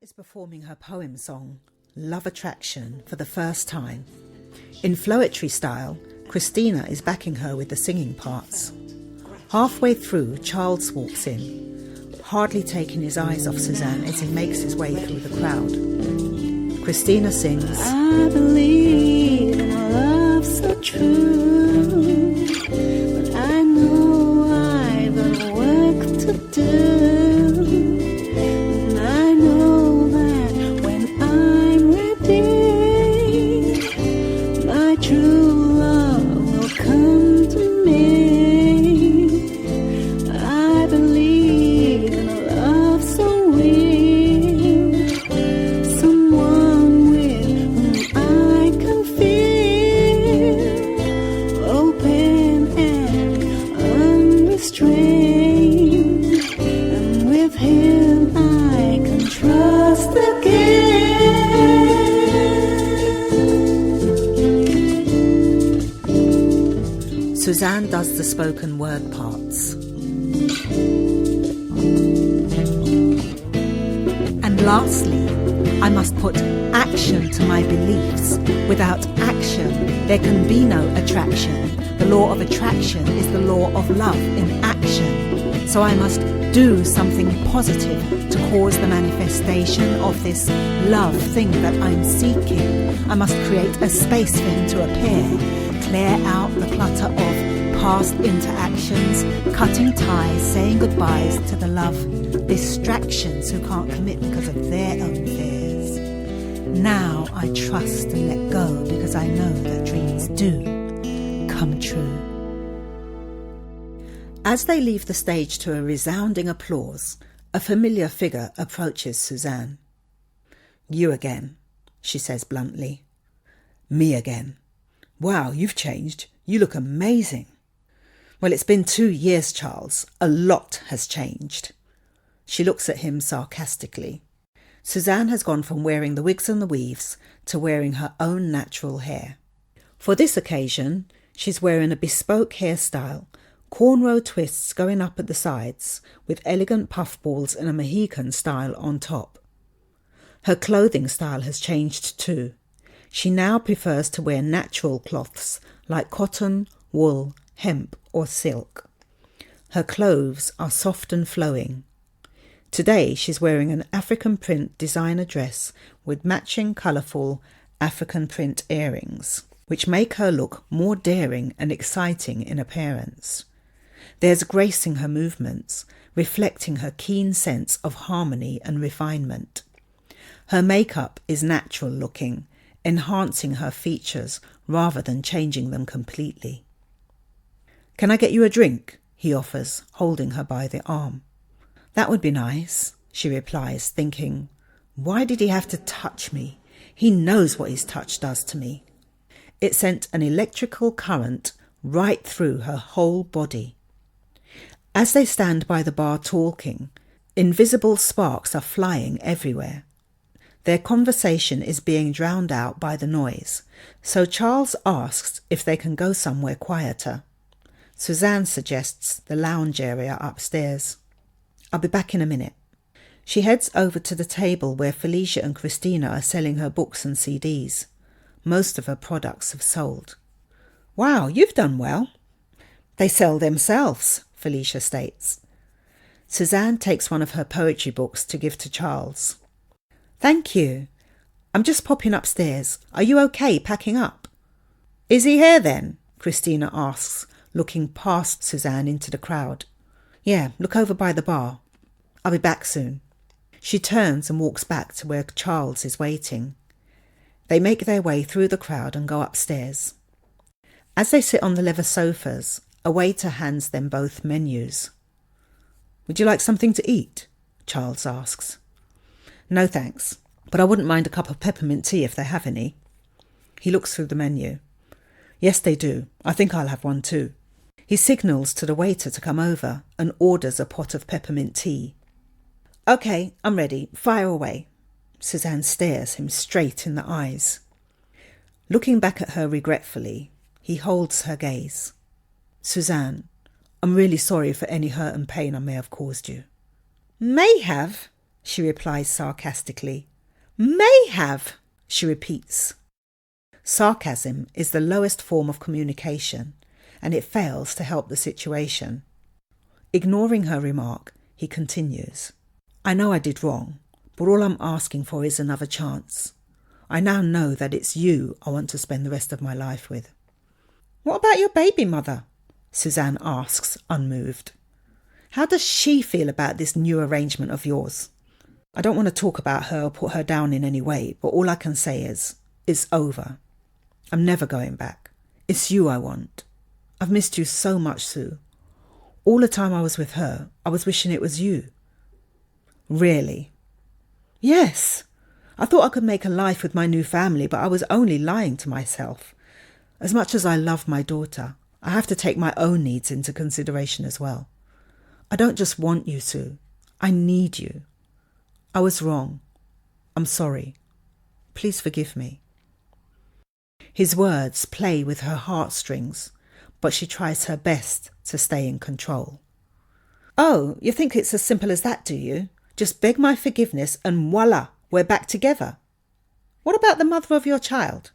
is performing her poem song, Love Attraction, for the first time. In floetry style, Christina is backing her with the singing parts. Halfway through, Charles walks in, hardly taking his eyes off Suzanne as he makes his way through the crowd. Christina sings, I believe in a love so true, but I know I've got work to do. And I know that when I'm ready, my true love will come to me. I believe in a love so real, someone with whom I can feel open and unrestrained, and with him I can trust again. Suzanne does the spoken word parts. And lastly, I must put action to my beliefs. Without action, there can be no attraction. The law of attraction is the law of love in action. So I must do something positive to cause the manifestation of this love thing that I'm seeking. I must create a space for him to appear, clear out the clutter of past interactions, cutting ties, saying goodbyes to the love distractions who can't commit because of their own fears. Now I trust and let go because I know that dreams do come true. As they leave the stage to a resounding applause, a familiar figure approaches Suzanne. You again, she says bluntly. Me again. Wow, you've changed. You look amazing. Well, it's been 2 years, Charles. A lot has changed. She looks at him sarcastically. Suzanne has gone from wearing the wigs and the weaves to wearing her own natural hair. For this occasion, she's wearing a bespoke hairstyle, cornrow twists going up at the sides, with elegant puffballs and a Mohican style on top. Her clothing style has changed too. She now prefers to wear natural cloths like cotton, wool, hemp or silk. Her clothes are soft and flowing. Today she's wearing an African print designer dress with matching colourful African print earrings, which make her look more daring and exciting in appearance. There's grace in her movements, reflecting her keen sense of harmony and refinement. Her makeup is natural looking, enhancing her features rather than changing them completely. Can I get you a drink? He offers, holding her by the arm. That would be nice, she replies, thinking, why did he have to touch me? He knows what his touch does to me. It sent an electrical current right through her whole body. As they stand by the bar talking, invisible sparks are flying everywhere. Their conversation is being drowned out by the noise, so Charles asks if they can go somewhere quieter. Suzanne suggests the lounge area upstairs. I'll be back in a minute. She heads over to the table where Felicia and Christina are selling her books and CDs. Most of her products have sold. Wow, you've done well. They sell themselves, Felicia states. Suzanne takes one of her poetry books to give to Charles. Thank you. I'm just popping upstairs. Are you okay packing up? Is he here then? Christina asks, looking past Suzanne into the crowd. Yeah, look over by the bar. I'll be back soon. She turns and walks back to where Charles is waiting. They make their way through the crowd and go upstairs. As they sit on the leather sofas, a waiter hands them both menus. Would you like something to eat? Charles asks. No thanks, but I wouldn't mind a cup of peppermint tea if they have any. He looks through the menu. Yes, they do. I think I'll have one too. He signals to the waiter to come over and orders a pot of peppermint tea. Okay, I'm ready. Fire away. Suzanne stares him straight in the eyes. Looking back at her regretfully, he holds her gaze. Suzanne, I'm really sorry for any hurt and pain I may have caused you. May have? she replies sarcastically. May have, she repeats. Sarcasm is the lowest form of communication, and it fails to help the situation. Ignoring her remark, he continues. I know I did wrong, but all I'm asking for is another chance. I now know that it's you I want to spend the rest of my life with. What about your baby mother? Suzanne asks, unmoved. How does she feel about this new arrangement of yours? I don't want to talk about her or put her down in any way, but all I can say is, it's over. I'm never going back. It's you I want. I've missed you so much, Sue. All the time I was with her, I was wishing it was you. Really? Yes. I thought I could make a life with my new family, but I was only lying to myself. As much as I love my daughter, I have to take my own needs into consideration as well. I don't just want you, Sue. I need you. I was wrong. I'm sorry. Please forgive me. His words play with her heartstrings, but she tries her best to stay in control. Oh, you think it's as simple as that, do you? Just beg my forgiveness and voila, we're back together. What about the mother of your child?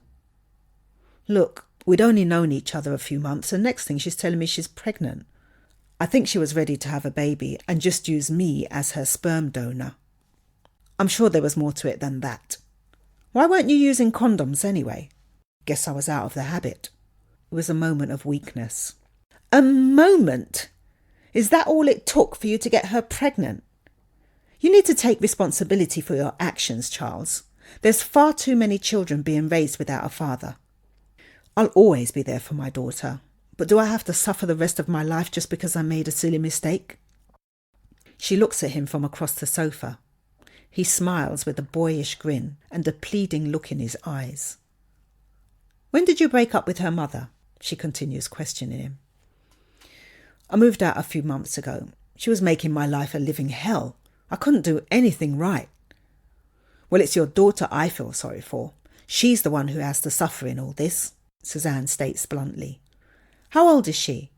Look, we'd only known each other a few months, and next thing she's telling me she's pregnant. I think she was ready to have a baby and just use me as her sperm donor. I'm sure there was more to it than that. Why weren't you using condoms anyway? Guess I was out of the habit. It was a moment of weakness. A moment? Is that all it took for you to get her pregnant? You need to take responsibility for your actions, Charles. There's far too many children being raised without a father. I'll always be there for my daughter, but do I have to suffer the rest of my life just because I made a silly mistake? She looks at him from across the sofa. He smiles with a boyish grin and a pleading look in his eyes. When did you break up with her mother? She continues questioning him. I moved out a few months ago. She was making my life a living hell. I couldn't do anything right. Well, it's your daughter I feel sorry for. She's the one who has to suffer in all this, Suzanne states bluntly. How old is she?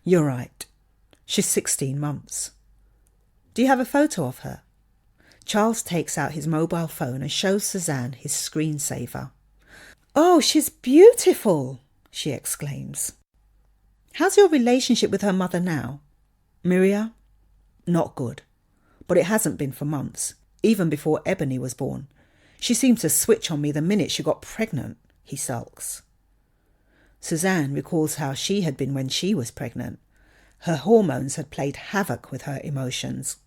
You're right. She's 16 months. Do you have a photo of her? Charles takes out his mobile phone and shows Suzanne his screensaver. Oh, she's beautiful, she exclaims. How's your relationship with her mother now? Miria? Not good. But it hasn't been for months, even before Ebony was born. She seemed to switch on me the minute she got pregnant, he sulks. Suzanne recalls how she had been when she was pregnant. Her hormones had played havoc with her emotions.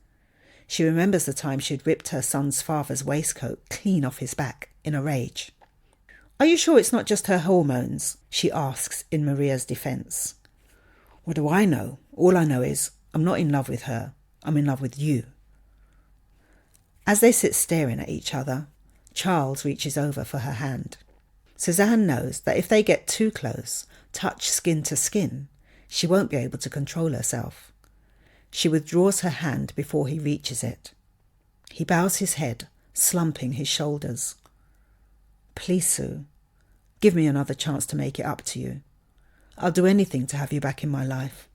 She remembers the time she'd ripped her son's father's waistcoat clean off his back in a rage. Are you sure it's not just her hormones? She asks in Maria's defence. What do I know? All I know is I'm not in love with her. I'm in love with you. As they sit staring at each other, Charles reaches over for her hand. Suzanne knows that if they get too close, touch skin to skin, she won't be able to control herself. She withdraws her hand before he reaches it. He bows his head, slumping his shoulders. Please, Sue, give me another chance to make it up to you. I'll do anything to have you back in my life.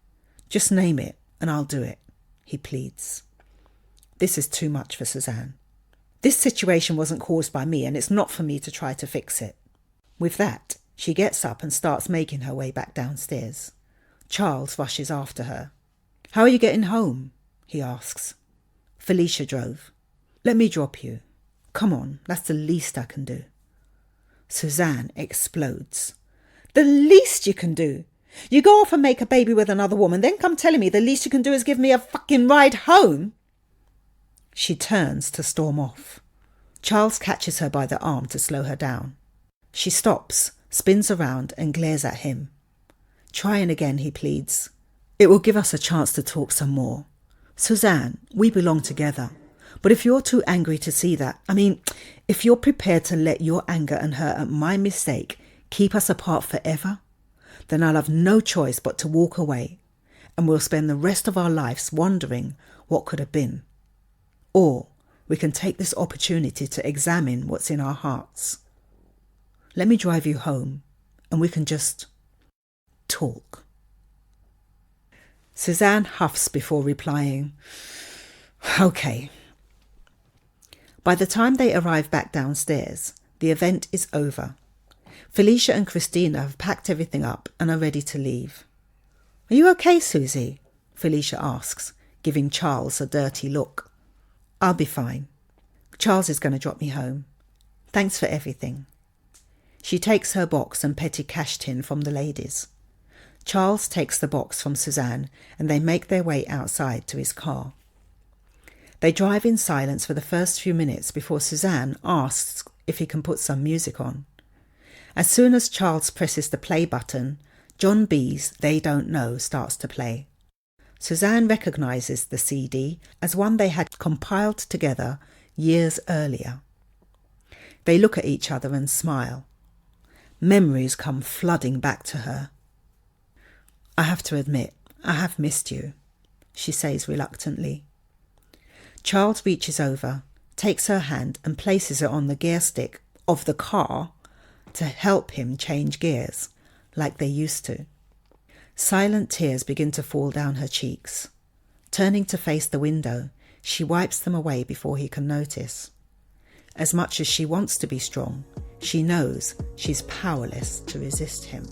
Just name it and I'll do it, he pleads. This is too much for Suzanne. This situation wasn't caused by me and it's not for me to try to fix it. With that, she gets up and starts making her way back downstairs. Charles rushes after her. How are you getting home? He asks. Felicia drove. Let me drop you. Come on, that's the least I can do. Suzanne explodes. The least you can do? You go off and make a baby with another woman, then come telling me the least you can do is give me a fucking ride home? She turns to storm off. Charles catches her by the arm to slow her down. She stops, spins around and glares at him. Trying again, he pleads. It will give us a chance to talk some more. Suzanne, we belong together. But if you're too angry to see that, if you're prepared to let your anger and hurt at my mistake keep us apart forever, then I'll have no choice but to walk away, and we'll spend the rest of our lives wondering what could have been. Or we can take this opportunity to examine what's in our hearts. Let me drive you home, and we can just talk. Suzanne huffs before replying, Okay, By the time they arrive back downstairs, the event is over. Felicia and Christina have packed everything up and are ready to leave. "Are you okay, Susie?" Felicia asks, giving Charles a dirty look. "I'll be fine. Charles is going to drop me home. Thanks for everything." She takes her box and petty cash tin from the ladies. Charles takes the box from Suzanne and they make their way outside to his car. They drive in silence for the first few minutes before Suzanne asks if he can put some music on. As soon as Charles presses the play button, John B's They Don't Know starts to play. Suzanne recognises the CD as one they had compiled together years earlier. They look at each other and smile. Memories come flooding back to her. "I have to admit, I have missed you," she says reluctantly. Charles reaches over, takes her hand and places it on the gear stick of the car to help him change gears, like they used to. Silent tears begin to fall down her cheeks. Turning to face the window, she wipes them away before he can notice. As much as she wants to be strong, she knows she's powerless to resist him.